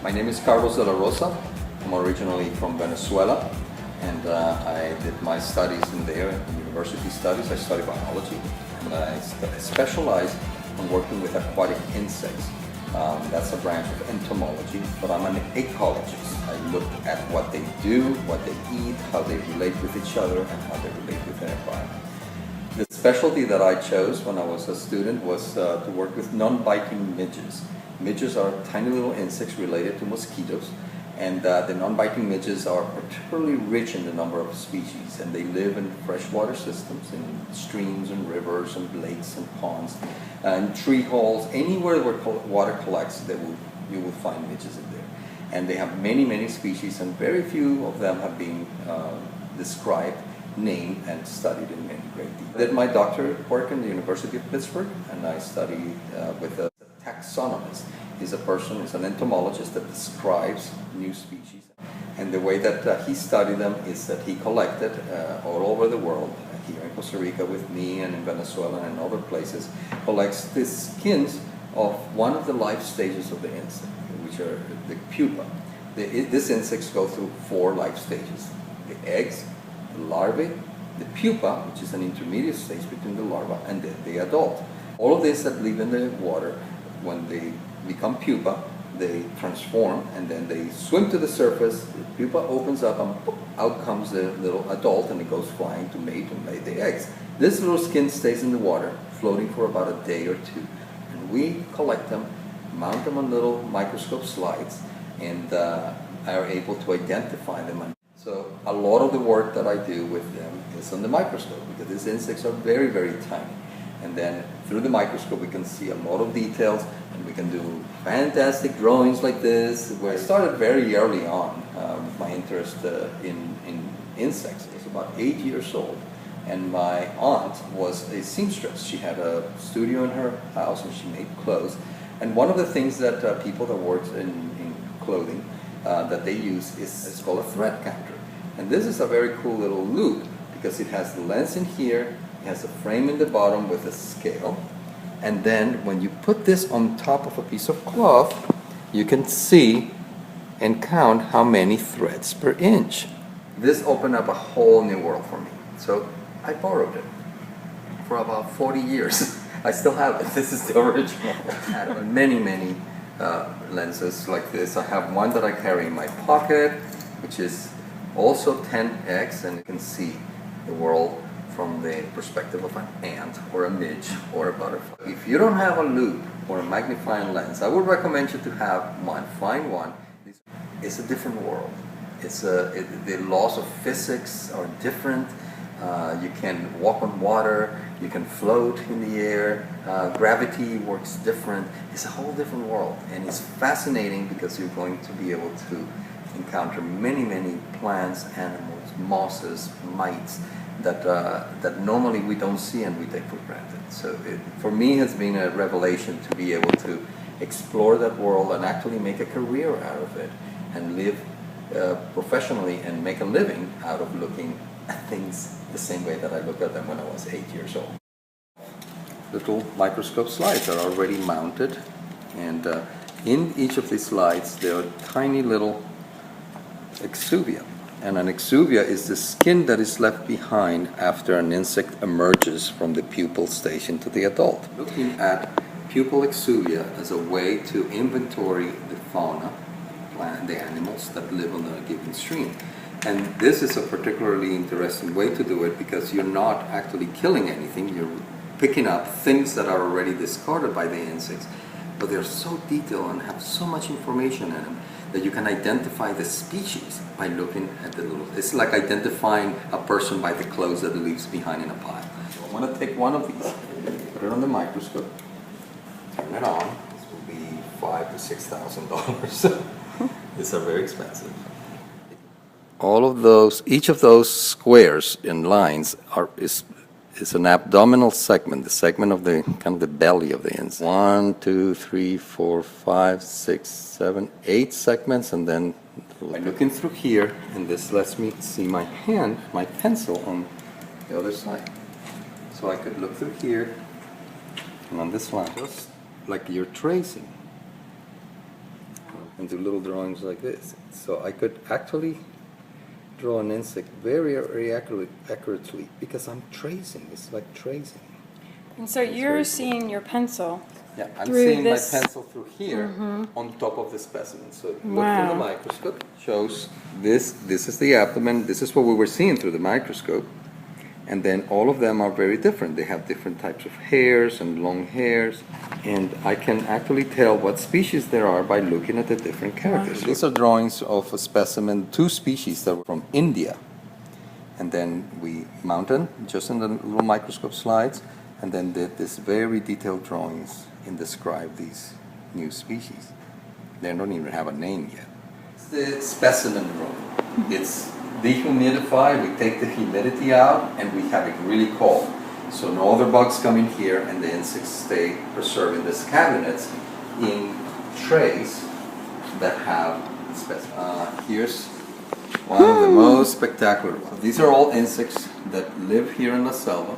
My name is Carlos de la Rosa. I'm originally from Venezuela, and I did my studies in there, university studies. I studied biology, and I specialize in working with aquatic insects. That's a branch of entomology, but I'm an ecologist. I look at what they do, what they eat, how they relate with each other, and how they relate with their environment. The specialty that I chose when I was a student was to work with non-biting midges. Midges are tiny little insects related to mosquitoes, and the non-biting midges are particularly rich in the number of species, and they live in freshwater systems, in streams and rivers and lakes and ponds, and tree holes. Anywhere where water collects, you will find midges in there. And they have many, many species, and very few of them have been described, named, and studied in great detail. I did my doctorate work in the University of Pittsburgh, and I studied with a taxonomist. He's an entomologist that describes new species. And the way that he studied them is that he collected all over the world, here in Costa Rica with me and in Venezuela and other places, collects the skins of one of the life stages of the insect, which are the pupa. These insects go through 4 life stages: the eggs, the larvae, the pupa, which is an intermediate stage between the larva, and then the adult. All of these that live in the water, when they become pupa, they transform, and then they swim to the surface. The pupa opens up, and poof, out comes the little adult, and it goes flying to mate and lay the eggs. This little skin stays in the water, floating for about a day or 2. And we collect them, mount them on little microscope slides, and are able to identify them. So a lot of the work that I do with them is on the microscope, because these insects are very, very tiny. And then through the microscope we can see a lot of details, and we can do fantastic drawings like this. Where I started very early on with my interest in insects. I was about 8 years old, and my aunt was a seamstress. She had a studio in her house, and she made clothes. And one of the things that people that work in clothing that they use is called a thread counter. And this is a very cool little loop, because it has the lens in here, it has a frame in the bottom with a scale, and then when you put this on top of a piece of cloth, you can see and count how many threads per inch. This opened up a whole new world for me. So I borrowed it for about 40 years. I still have it. This is the original. I had many, many lenses like this. I have one that I carry in my pocket, which is also 10x, and you can see the world from the perspective of an ant or a midge or a butterfly. If you don't have a loupe or a magnifying lens, I would recommend you to have one. Find one. It's a different world. The laws of physics are different. You can walk on water, you can float in the air, gravity works different. It's a whole different world, and it's fascinating because you're going to be able to encounter many, many plants, animals, mosses, mites that normally we don't see and we take for granted. So for me, it's been a revelation to be able to explore that world and actually make a career out of it, and live professionally and make a living out of looking at things the same way that I looked at them when I was 8 years old. Little microscope slides are already mounted, and in each of these slides there are tiny little Exuvia. And an Exuvia is the skin that is left behind after an insect emerges from the pupal station to the adult. Looking at pupal Exuvia as a way to inventory the fauna, the animals that live on a given stream. And this is a particularly interesting way to do it, because you're not actually killing anything, you're picking up things that are already discarded by the insects, but they're so detailed and have so much information in them that you can identify the species by looking at the little. It's like identifying a person by the clothes that it leaves behind in a pile. So I'm going to take one of these, put it on the microscope, turn it on. This will be $5,000 to $6,000. These are very expensive. All of those, each of those squares and lines is an abdominal segment, the segment of the kind of the belly of the insect. 1, 2, 3, 4, 5, 6, 7, 8 segments, and then by looking through here, and this lets me see my hand, my pencil on the other side. So I could look through here and on this line, just like you're tracing. and do little drawings like this. So I could actually draw an insect very, very accurately because I'm tracing. It's like tracing. And so you're seeing your pencil. Yeah, I'm through seeing this. my pencil through here on top of the specimen. So look Wow. through the microscope. Shows this. This is the abdomen. This is what we were seeing through the microscope. And then all of them are very different. They have different types of hairs and long hairs. And I can actually tell what species there are by looking at the different characters. Wow. These are drawings of a specimen, 2 species that were from India. And then we mounted just in the little microscope slides, and then did this very detailed drawings and describe these new species. They don't even have a name yet. It's the specimen room. It's dehumidified, we take the humidity out, and we have it really cold. So no other bugs come in here, and the insects stay preserved in these cabinets in trays that have specimens. Here's one of the most spectacular ones. These are all insects that live here in La Selva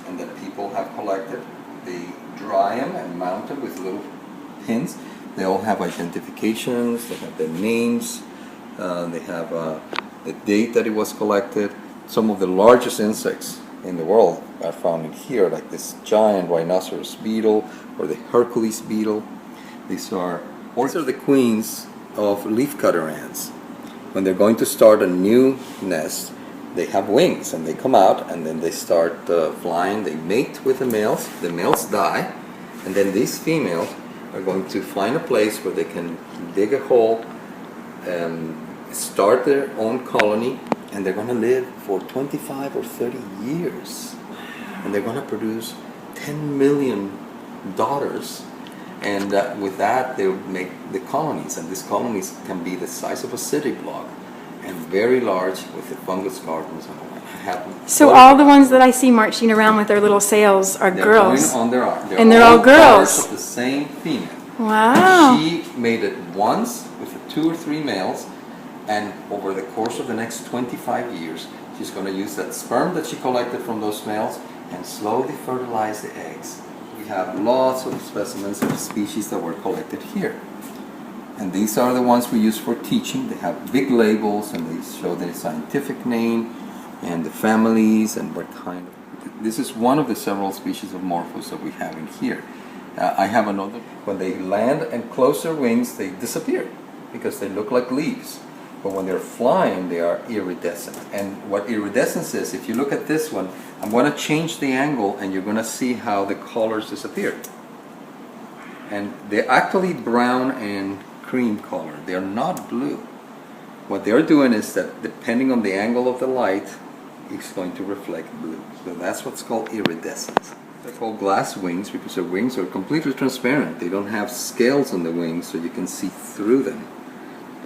and that people have collected. They dry them and mount them with little pins. They all have identifications, they have their names, they have the date that it was collected. Some of the largest insects in the world are found in here, like this giant rhinoceros beetle or the Hercules beetle. These are the queens of leafcutter ants. When they're going to start a new nest, they have wings and they come out and then they start flying. They mate with the males die, and then these females are going to find a place where they can dig a hole and start their own colony, and they're going to live for 25 or 30 years, and they're going to produce 10 million daughters, and with that they will make the colonies, and these colonies can be the size of a city block and very large with the fungus gardens and all that. So all the ones that I see marching around with their little sails are girls. On their arm. And they're all girls. Of the same female. Wow. She made it once with 2 or 3 males, and over the course of the next 25 years, she's going to use that sperm that she collected from those males and slowly fertilize the eggs. We have lots of specimens of species that were collected here. And these are the ones we use for teaching. They have big labels and they show their scientific name and the families and what kind of... This is one of the several species of morphos that we have in here. I have another. When they land and close their wings, they disappear because they look like leaves. But when they're flying, they are iridescent. And what iridescence is, if you look at this one, I'm going to change the angle and you're going to see how the colors disappear. And they're actually brown and cream color. They are not blue. What they're doing is that depending on the angle of the light, it's going to reflect blue. So that's what's called iridescence. They're called glass wings because their wings are completely transparent. They don't have scales on the wings, so you can see through them.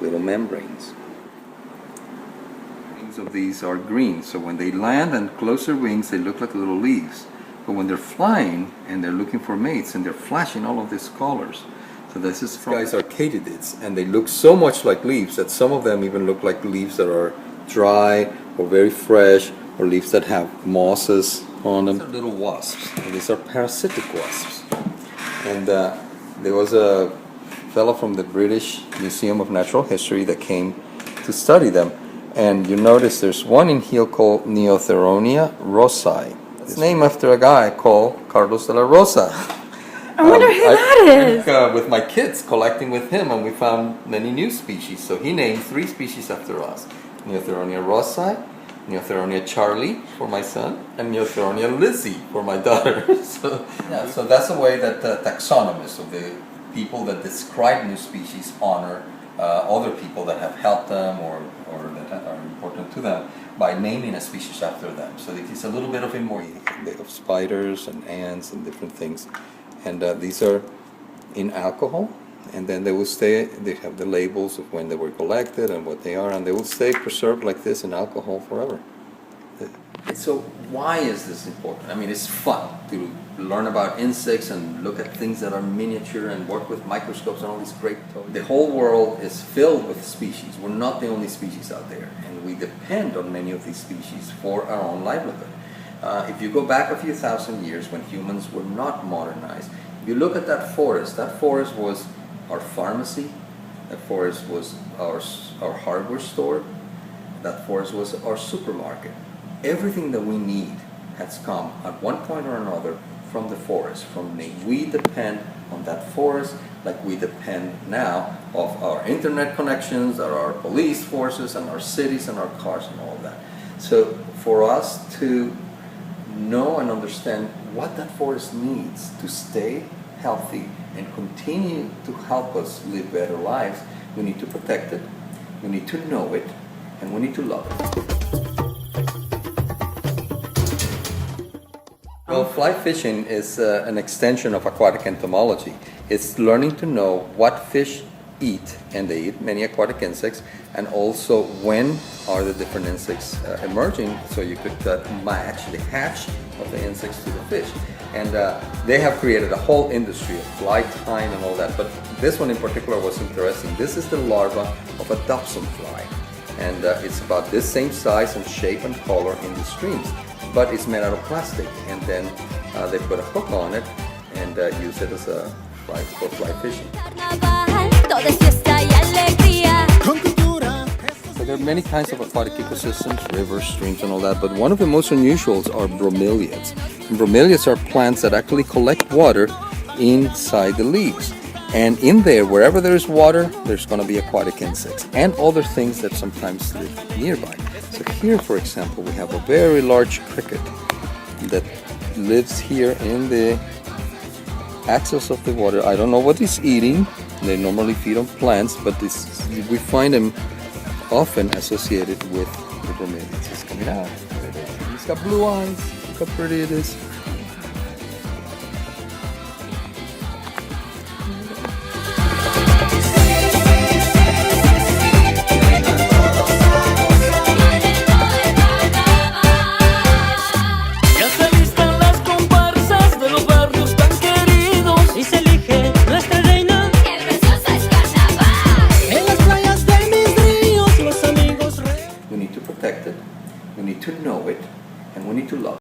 Little membranes. Wings of these are green, so when they land and close their wings, they look like little leaves. But when they're flying and they're looking for mates and they're flashing all of these colors, so this is from... These guys are katydids, and they look so much like leaves that some of them even look like leaves that are dry or very fresh, or leaves that have mosses on them. These are little wasps, and these are parasitic wasps. And there was a fellow from the British Museum of Natural History that came to study them, and you notice there's one in here called Neotheronia rosae. It's named after a guy called Carlos de la Rosa. I wonder who that is. Went, with my kids collecting with him, and we found many new species. So he named 3 species after us: Neotheronia rosae, Neotheronia Charlie for my son, and Neotheronia Lizzie for my daughter. So that's the way that taxonomists, of the people that describe new species, honor other people that have helped them or that are important to them by naming a species after them. So it is a little bit of immortality of spiders and ants and different things. And these are in alcohol, and then they will stay, they have the labels of when they were collected and what they are, and they will stay preserved like this in alcohol forever. So why is this important? I mean, it's fun to learn about insects and look at things that are miniature and work with microscopes and all these great toys. The whole world is filled with species. We're not the only species out there, and we depend on many of these species for our own livelihood. If you go back a few thousand years when humans were not modernized, if you look at that forest was our pharmacy, That forest was our hardware store. That forest was our supermarket. Everything that we need has come at one point or another from the forest. We depend on that forest like we depend now of our internet connections, our police forces, and our cities and our cars and all that. So for us to know and understand what that forest needs to stay healthy and continue to help us live better lives, we need to protect it, we need to know it, and we need to love it. Well, fly fishing is an extension of aquatic entomology. It's learning to know what fish eat, and they eat many aquatic insects, and also when are the different insects emerging, so you could match the hatch of the insects to the fish. And they have created a whole industry of flight time and all that, but this one in particular was interesting. This is the larva of a dobson fly, and it's about this same size and shape and color in the streams, but it's made out of plastic, and then they put a hook on it and use it as a fly for fly fishing. So there are many kinds of aquatic ecosystems, rivers, streams, and all that, but one of the most unusual are bromeliads. And bromeliads are plants that actually collect water inside the leaves. And in there, wherever there is water, there's going to be aquatic insects and other things that sometimes live nearby. So here, for example, we have a very large cricket that lives here in the axis of the water. I don't know what it's eating. They normally feed on plants, but we find them often associated with the bromeliads. It's coming out. It's got blue eyes. Look how pretty it is.